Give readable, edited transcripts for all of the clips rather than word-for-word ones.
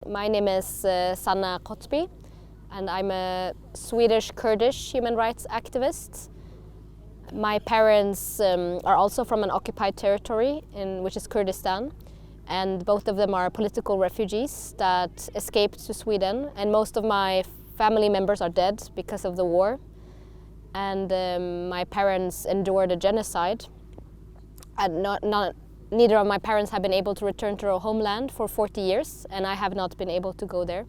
My name is Sanna and I'm a Swedish-Kurdish human rights activist. My parents are also from an occupied territory, which is Kurdistan, and both of them are political refugees that escaped to Sweden, and most of my family members are dead because of the war. And my parents endured a genocide, and neither of my parents have been able to return to their homeland for 40 years, and I have not been able to go there.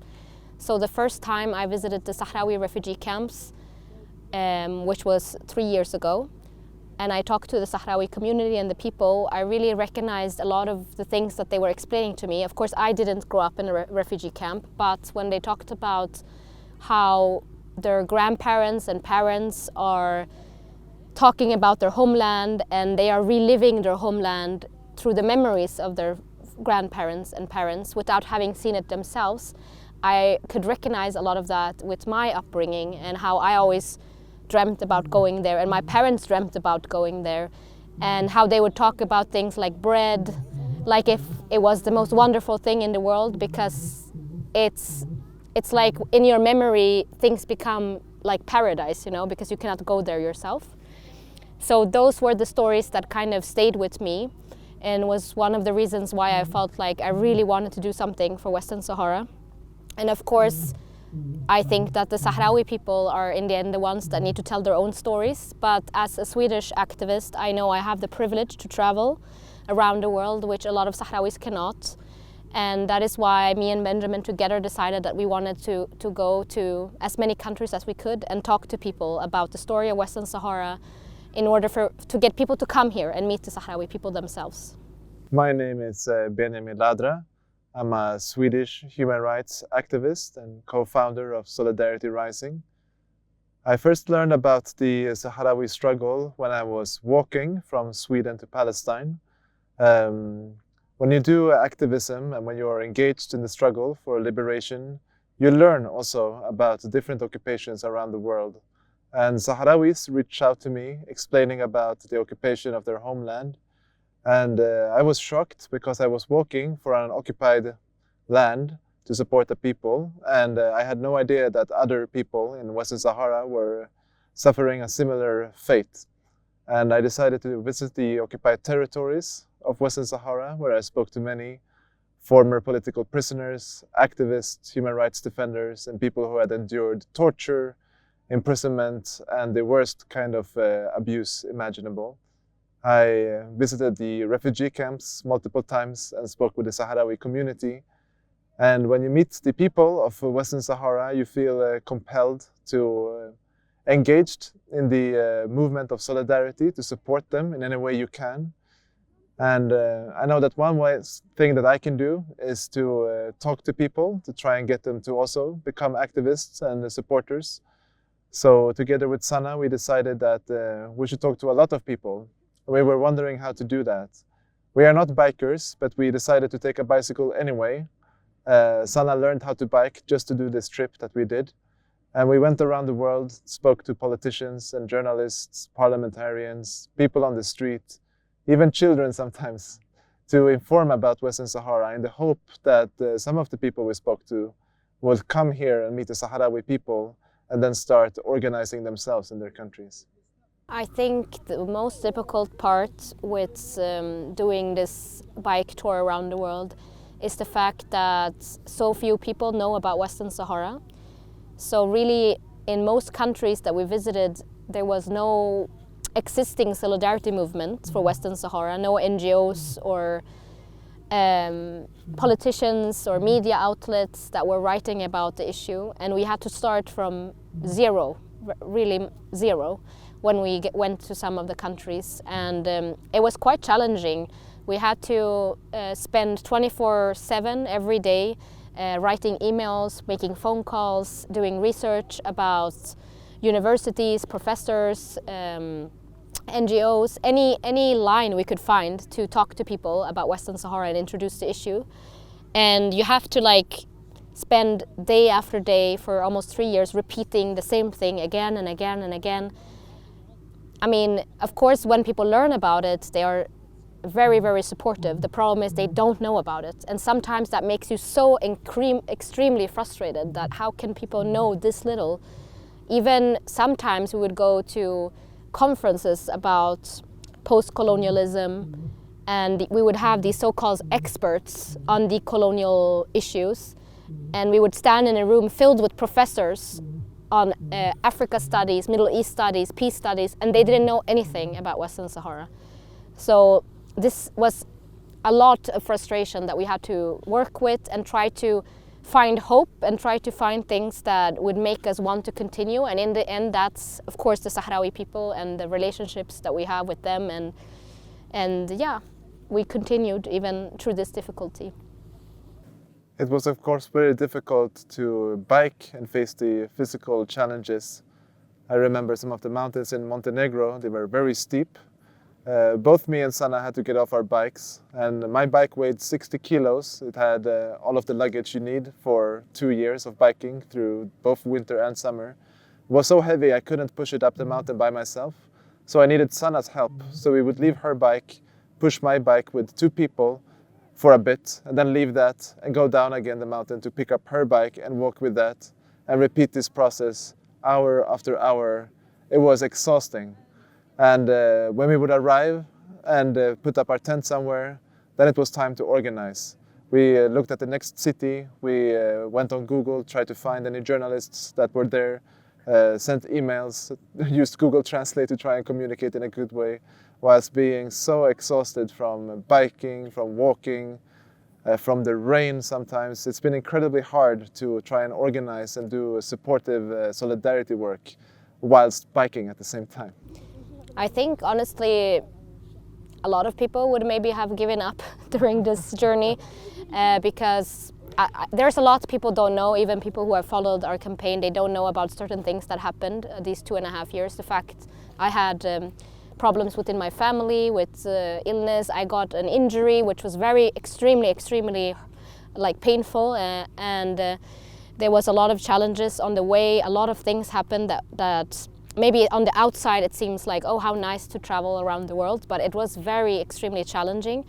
So the first time I visited the Sahrawi refugee camps, which was 3 years ago, and I talked to the Sahrawi community and the people, I really recognized a lot of the things that they were explaining to me. Of course, I didn't grow up in a refugee camp, but when they talked about how their grandparents and parents are talking about their homeland and they are reliving their homeland through the memories of their grandparents and parents without having seen it themselves, I could recognize a lot of that with my upbringing and how I always dreamt about going there, and my parents dreamt about going there, and how they would talk about things like bread, like if it was the most wonderful thing in the world, because it's like in your memory things become like paradise, you know, because you cannot go there yourself. So those were the stories that kind of stayed with me and was one of the reasons why I felt like I really wanted to do something for Western Sahara. And of course, I think that the Sahrawi people are in the end the ones that need to tell their own stories. But as a Swedish activist, I know I have the privilege to travel around the world, which a lot of Sahrawis cannot. And that is why me and Benjamin together decided that we wanted to go to as many countries as we could and talk to people about the story of Western Sahara in order to get people to come here and meet the Sahrawi people themselves. My name is Benjamin Ladra. I'm a Swedish human rights activist and co-founder of Solidarity Rising. I first learned about the Sahrawi struggle when I was walking from Sweden to Palestine. When you do activism and when you are engaged in the struggle for liberation, you learn also about different occupations around the world. And Sahrawis reached out to me explaining about the occupation of their homeland. And I was shocked because I was walking for an occupied land to support the people, and I had no idea that other people in Western Sahara were suffering a similar fate. And I decided to visit the occupied territories of Western Sahara, where I spoke to many former political prisoners, activists, human rights defenders, and people who had endured torture, imprisonment, and the worst kind of abuse imaginable. I visited the refugee camps multiple times and spoke with the Sahrawi community. And when you meet the people of Western Sahara, you feel compelled to engage in the movement of solidarity, to support them in any way you can. And I know that one thing that I can do is to talk to people, to try and get them to also become activists and supporters. So together with Sanna, we decided that we should talk to a lot of people. We were wondering how to do that. We are not bikers, but we decided to take a bicycle anyway. Sanna learned how to bike just to do this trip that we did. And we went around the world, spoke to politicians and journalists, parliamentarians, people on the street, even children sometimes, to inform about Western Sahara in the hope that some of the people we spoke to would come here and meet the Sahrawi people and then start organizing themselves in their countries. I think the most difficult part with doing this bike tour around the world is the fact that so few people know about Western Sahara. So really, in most countries that we visited, there was no existing solidarity movement for Western Sahara, no NGOs or politicians or media outlets that were writing about the issue, and we had to start from zero, really zero, when we went to some of the countries, and it was quite challenging. We had to spend 24/7 every day writing emails, making phone calls, doing research about universities, professors, NGOs, any line we could find to talk to people about Western Sahara and introduce the issue. And you have to spend day after day for almost 3 years repeating the same thing again and again and again. I mean, of course, when people learn about it, they are very, very supportive. The problem is they don't know about it. And sometimes that makes you so extremely frustrated that how can people know this little? Even sometimes we would go to conferences about post-colonialism, and we would have these so-called experts on the colonial issues, and we would stand in a room filled with professors on Africa studies, Middle East studies, peace studies, and they didn't know anything about Western Sahara. So this was a lot of frustration that we had to work with and try to find hope and try to find things that would make us want to continue. And in the end, that's of course the Sahrawi people and the relationships that we have with them, and yeah, we continued even through this difficulty. It was of course very difficult to bike and face the physical challenges. I remember some of the mountains in Montenegro, they were very steep. Both me and Sanna had to get off our bikes, and my bike weighed 60 kilos. It had all of the luggage you need for 2 years of biking through both winter and summer. It was so heavy I couldn't push it up the mountain by myself, so I needed Sanna's help. So we would leave her bike, push my bike with 2 people for a bit, and then leave that and go down again the mountain to pick up her bike and walk with that, and repeat this process hour after hour. It was exhausting. And when we would arrive and put up our tent somewhere, then it was time to organize. We looked at the next city, we went on Google, tried to find any journalists that were there, sent emails, used Google Translate to try and communicate in a good way, whilst being so exhausted from biking, from walking, from the rain sometimes. It's been incredibly hard to try and organize and do supportive solidarity work whilst biking at the same time. I think honestly a lot of people would maybe have given up during this journey because there's a lot people don't know, even people who have followed our campaign, they don't know about certain things that happened these 2.5 years. The fact I had problems within my family with illness, I got an injury which was very extremely like painful, and there was a lot of challenges on the way. A lot of things happened that maybe on the outside it seems like, oh, how nice to travel around the world, but it was extremely challenging.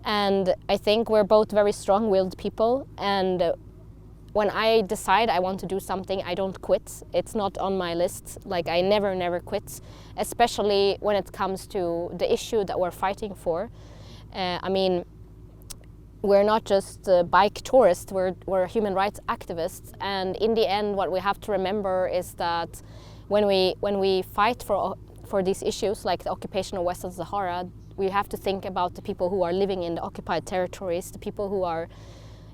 And I think we're both very strong-willed people, and when I decide I want to do something, I don't quit. It's not on my list. Like, I never quit, especially when it comes to the issue that we're fighting for. I mean, we're not just bike tourists, we're human rights activists, and in the end what we have to remember is that when we fight for these issues like the occupation of Western Sahara, we have to think about the people who are living in the occupied territories, the people who are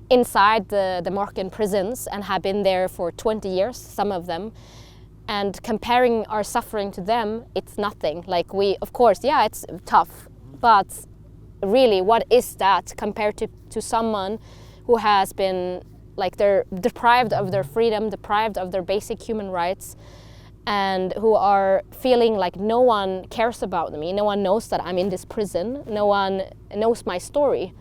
inside the Moroccan prisons and have been there for 20 years, some of them. And comparing our suffering to them, it's nothing. Like, of course, yeah, it's tough, but really, what is that compared to someone who has been, like, they're deprived of their freedom, deprived of their basic human rights, and who are feeling like no one cares about me, no one knows that I'm in this prison, no one knows my story.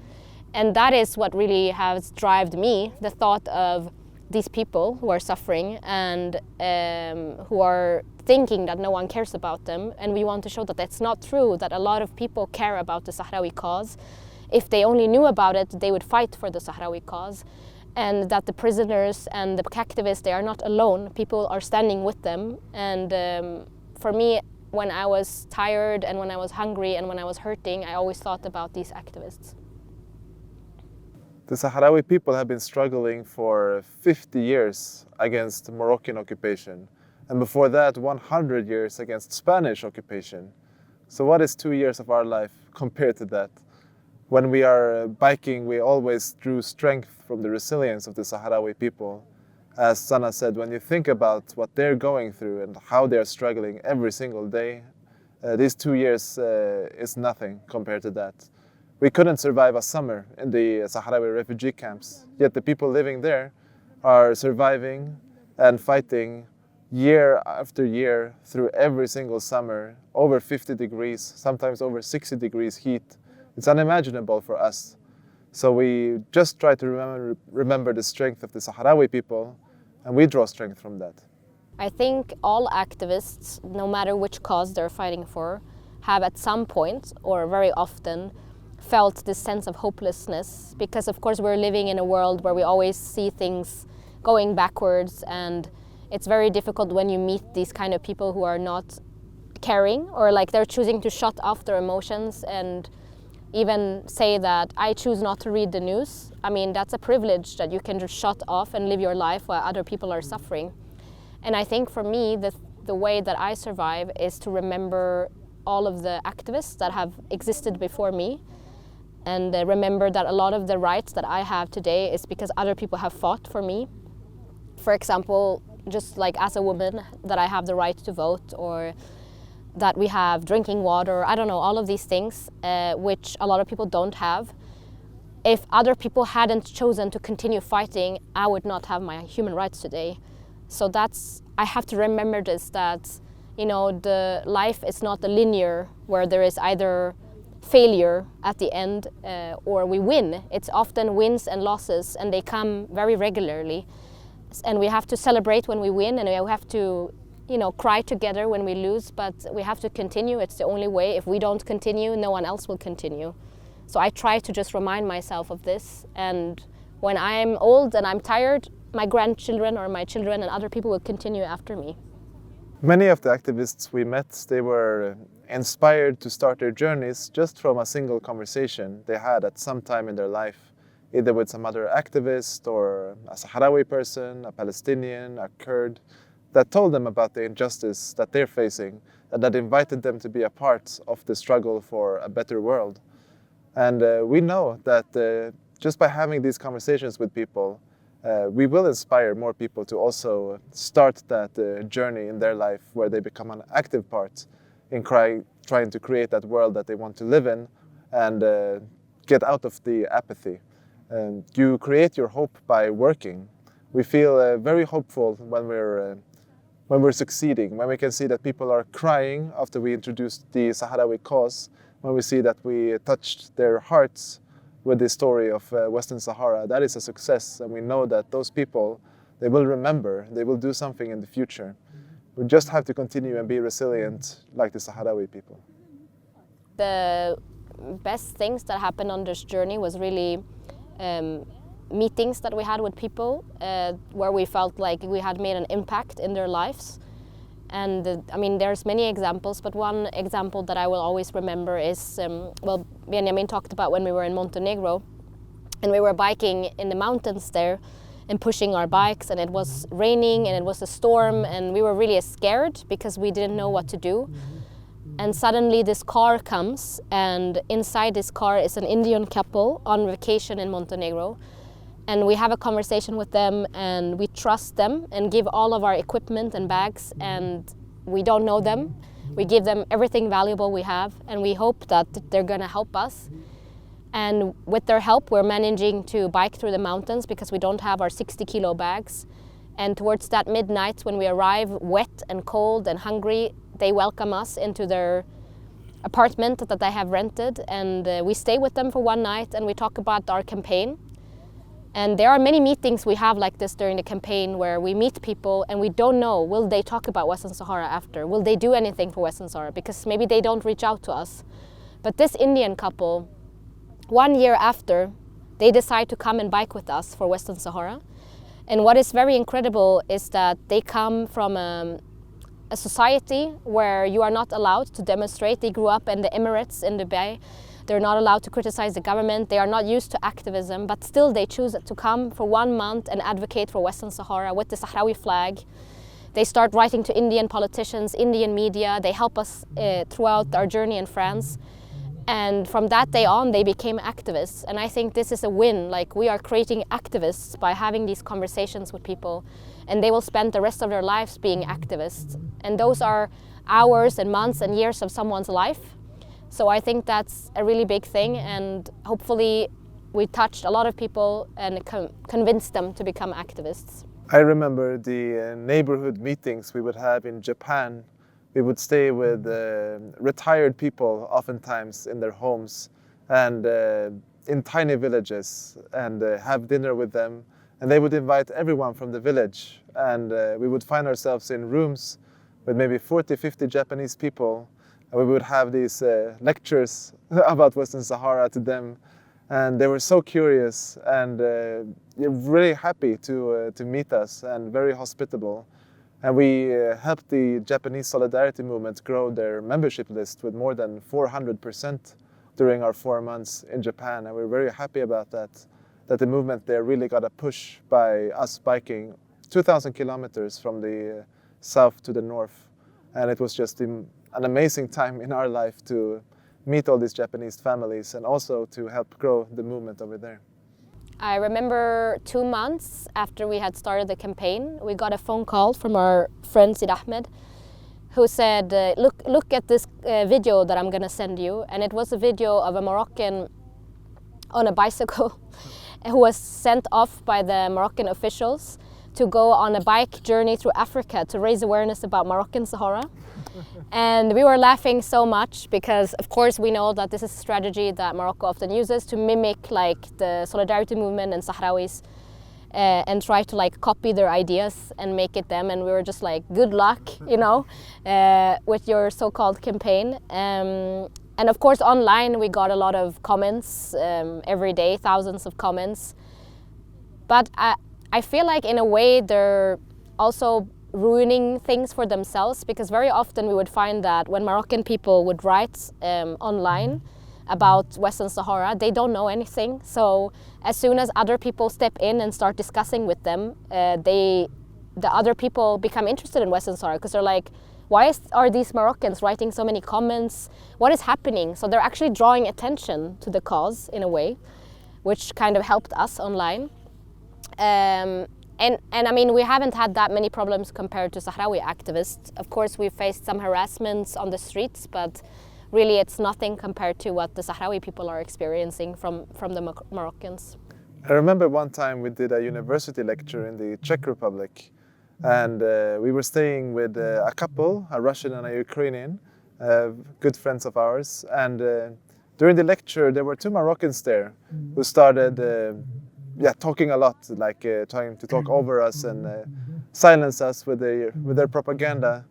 And that is what really has driven me, the thought of these people who are suffering and who are thinking that no one cares about them. And we want to show that that's not true, that a lot of people care about the Sahrawi cause. If they only knew about it, they would fight for the Sahrawi cause. And that the prisoners and the activists, they are not alone. People are standing with them. And for me, when I was tired and when I was hungry and when I was hurting, I always thought about these activists. The Sahrawi people have been struggling for 50 years against Moroccan occupation, and before that 100 years against Spanish occupation. So what is 2 years of our life compared to that? When we are biking, we always drew strength from the resilience of the Sahrawi people. As Sanna said, when you think about what they're going through and how they're struggling every single day, these 2 years is nothing compared to that. We couldn't survive a summer in the Sahrawi refugee camps, yet the people living there are surviving and fighting year after year through every single summer, over 50 degrees, sometimes over 60 degrees heat. It's unimaginable for us. So we just try to remember the strength of the Sahrawi people, and we draw strength from that. I think all activists, no matter which cause they're fighting for, have at some point, or very often, felt this sense of hopelessness, because of course we're living in a world where we always see things going backwards, and it's very difficult when you meet these kind of people who are not caring, or like they're choosing to shut off their emotions and even say that I choose not to read the news. I mean, that's a privilege, that you can just shut off and live your life while other people are suffering. And I think for me, the way that I survive is to remember all of the activists that have existed before me, and remember that a lot of the rights that I have today is because other people have fought for me. For example, just like as a woman, that I have the right to vote, or that we have drinking water, I don't know, all of these things, which a lot of people don't have. If other people hadn't chosen to continue fighting, I would not have my human rights today. So I have to remember this, that, you know, the life is not a linear where there is either failure at the end or we win. It's often wins and losses, and they come very regularly. And we have to celebrate when we win, and we have to, you know, cry together when we lose, but we have to continue. It's the only way. If we don't continue, no one else will continue. So I try to just remind myself of this, and when I'm old and I'm tired, my grandchildren or my children and other people will continue after me. Many of the activists we met, they were inspired to start their journeys just from a single conversation they had at some time in their life, either with some other activist or a Sahrawi person, a Palestinian, a Kurd, that told them about the injustice that they're facing, and that invited them to be a part of the struggle for a better world. And we know that just by having these conversations with people, we will inspire more people to also start that journey in their life where they become an active part in trying to create that world that they want to live in, and get out of the apathy. You create your hope by working. We feel very hopeful when we're succeeding, when we can see that people are crying after we introduced the Saharawi cause, when we see that we touched their hearts with the story of Western Sahara. That is a success, and we know that those people, they will remember, they will do something in the future. We just have to continue and be resilient like the Sahrawi people. The best things that happened on this journey was really meetings that we had with people where we felt like we had made an impact in their lives. And I mean, there's many examples, but one example that I will always remember is, well, Benjamin talked about when we were in Montenegro, and we were biking in the mountains there and pushing our bikes, and it was raining and it was a storm, and we were really scared because we didn't know what to do. And suddenly this car comes, and inside this car is an Indian couple on vacation in Montenegro. And we have a conversation with them, and we trust them and give all of our equipment and bags, and we don't know them. We give them everything valuable we have, and we hope that they're gonna help us. And with their help, we're managing to bike through the mountains because we don't have our 60-kilo bags. And towards that midnight, when we arrive wet and cold and hungry, they welcome us into their apartment that they have rented, and we stay with them for one night, and we talk about our campaign. And there are many meetings we have like this during the campaign where we meet people and we don't know, will they talk about Western Sahara after? Will they do anything for Western Sahara? Because maybe they don't reach out to us. But this Indian couple, 1 year after, they decide to come and bike with us for Western Sahara. And what is very incredible is that they come from a society where you are not allowed to demonstrate. They grew up in the Emirates in Dubai. They're not allowed to criticize the government. They are not used to activism, but still they choose to come for 1 month and advocate for Western Sahara with the Sahrawi flag. They start writing to Indian politicians, Indian media. They help us throughout our journey in France. And from that day on, they became activists. And I think this is a win. Like, we are creating activists by having these conversations with people, and they will spend the rest of their lives being activists. And those are hours and months and years of someone's life. So I think that's a really big thing, and hopefully we touched a lot of people and convinced them to become activists. I remember the neighborhood meetings we would have in Japan. We would stay with retired people oftentimes in their homes and in tiny villages, and have dinner with them. And they would invite everyone from the village, and we would find ourselves in rooms with maybe 40, 50 Japanese people, And we would have these lectures about Western Sahara to them, and they were so curious and really happy to meet us and very hospitable. And we helped the Japanese Solidarity Movement grow their membership list with more than 400% during our 4 months in Japan. And we're very happy about that the movement there really got a push by us biking 2,000 kilometers from the south to the north. And it was just an amazing time in our life to meet all these Japanese families and also to help grow the movement over there. I remember 2 months after we had started the campaign, we got a phone call from our friend Sid Ahmed, who said, look at this video that I'm gonna send you. And it was a video of a Moroccan on a bicycle who was sent off by the Moroccan officials to go on a bike journey through Africa to raise awareness about Moroccan Sahara. And we were laughing so much because, of course, we know that this is a strategy that Morocco often uses to mimic like the Solidarity Movement and Sahrawis and try to like copy their ideas and make it them. And we were just like, good luck, you know, with your so-called campaign. And of course, online we got a lot of comments every day, thousands of comments. But I feel like in a way they're also ruining things for themselves, because very often we would find that when Moroccan people would write online about Western Sahara, they don't know anything. So as soon as other people step in and start discussing with them, the other people become interested in Western Sahara, because they're like, why are these Moroccans writing so many comments? What is happening? So they're actually drawing attention to the cause in a way, which kind of helped us online. And I mean, we haven't had that many problems compared to Sahrawi activists. Of course, we faced some harassments on the streets, but really it's nothing compared to what the Sahrawi people are experiencing from the Moroccans. I remember one time we did a university lecture in the Czech Republic, and we were staying with a couple, a Russian and a Ukrainian, good friends of ours. And during the lecture, there were 2 Moroccans there who started talking a lot, like trying to talk over us and silence us with their propaganda.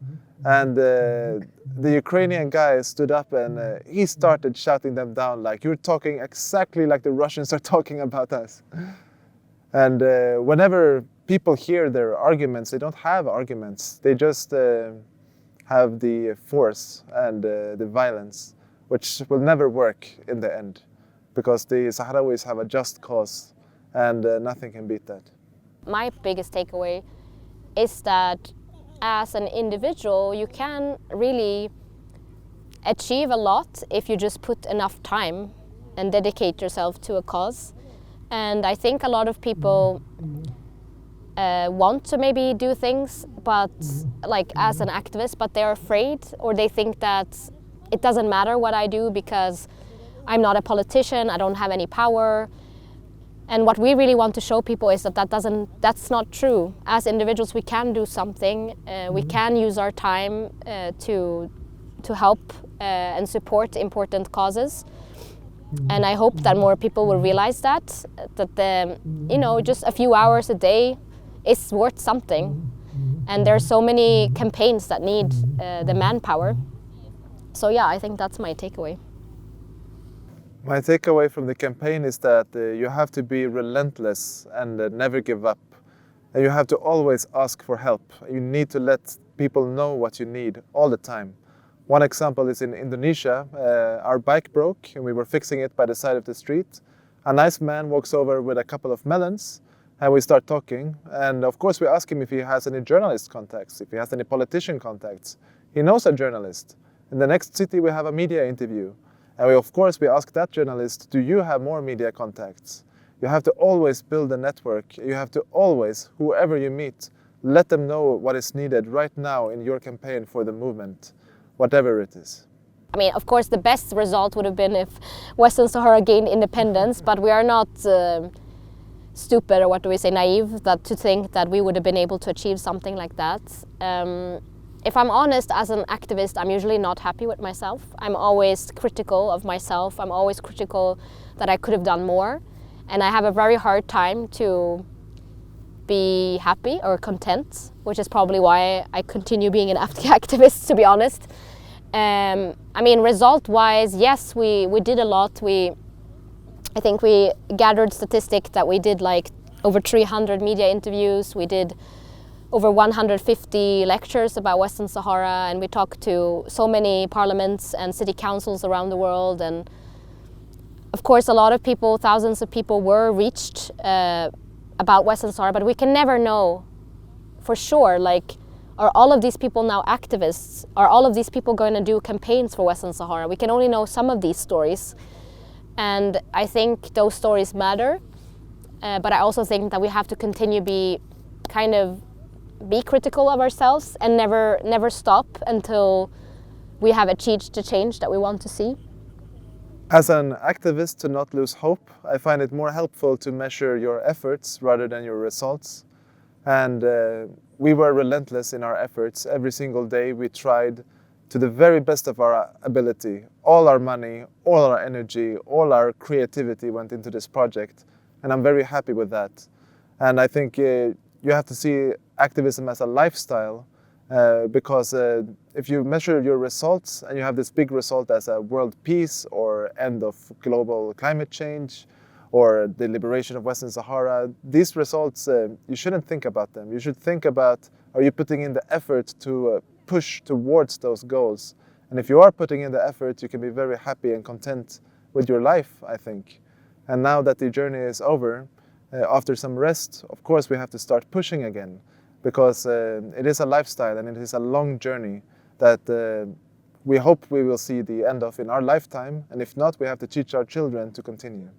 And the Ukrainian guy stood up and he started shouting them down, like, you're talking exactly like the Russians are talking about us. And whenever people hear their arguments, they don't have arguments. They just have the force and the violence, which will never work in the end, because the Sahrawis have a just cause and nothing can beat that. My biggest takeaway is that as an individual, you can really achieve a lot if you just put enough time and dedicate yourself to a cause. And I think a lot of people want to maybe do things, but like as an activist, but they're afraid, or they think that it doesn't matter what I do because I'm not a politician, I don't have any power. And what we really want to show people is that that's not true. As individuals, we can do something. We can use our time to help and support important causes. And I hope that more people will realize that just a few hours a day is worth something. And there are so many campaigns that need the manpower. So yeah, I think that's my takeaway. My takeaway from the campaign is that you have to be relentless and never give up. And you have to always ask for help. You need to let people know what you need all the time. One example is in Indonesia. Our bike broke and we were fixing it by the side of the street. A nice man walks over with a couple of melons and we start talking. And of course we ask him if he has any journalist contacts, if he has any politician contacts. He knows a journalist. In the next city we have a media interview. And we ask that journalist, do you have more media contacts? You have to always build a network. You have to always, whoever you meet, let them know what is needed right now in your campaign for the movement, whatever it is. I mean, of course, the best result would have been if Western Sahara gained independence, but we are not stupid, or what do we say, naive, to think that we would have been able to achieve something like that. If I'm honest, as an activist, I'm usually not happy with myself. I'm always critical of myself. I'm always critical that I could have done more. And I have a very hard time to be happy or content, which is probably why I continue being an activist, to be honest. I mean, result-wise, yes, we did a lot. I think we gathered statistics that we did like over 300 media interviews. We did over 150 lectures about Western Sahara, and we talked to so many parliaments and city councils around the world. And of course, a lot of people, thousands of people were reached about Western Sahara, but we can never know for sure, like, are all of these people now activists? Are all of these people going to do campaigns for Western Sahara? We can only know some of these stories. And I think those stories matter. But I also think that we have to continue be critical of ourselves and never stop until we have achieved the change that we want to see. As an activist, to not lose hope, I find it more helpful to measure your efforts rather than your results. And we were relentless in our efforts. Every single day we tried to the very best of our ability. All our money, all our energy, all our creativity went into this project. And I'm very happy with that. And I think you have to see activism as a lifestyle, because if you measure your results and you have this big result as a world peace or end of global climate change or the liberation of Western Sahara, these results, you shouldn't think about them. You should think about, are you putting in the effort to push towards those goals? And if you are putting in the effort, you can be very happy and content with your life, I think. And now that the journey is over, after some rest, of course we have to start pushing again, because it is a lifestyle and it is a long journey that we hope we will see the end of in our lifetime. And if not, we have to teach our children to continue.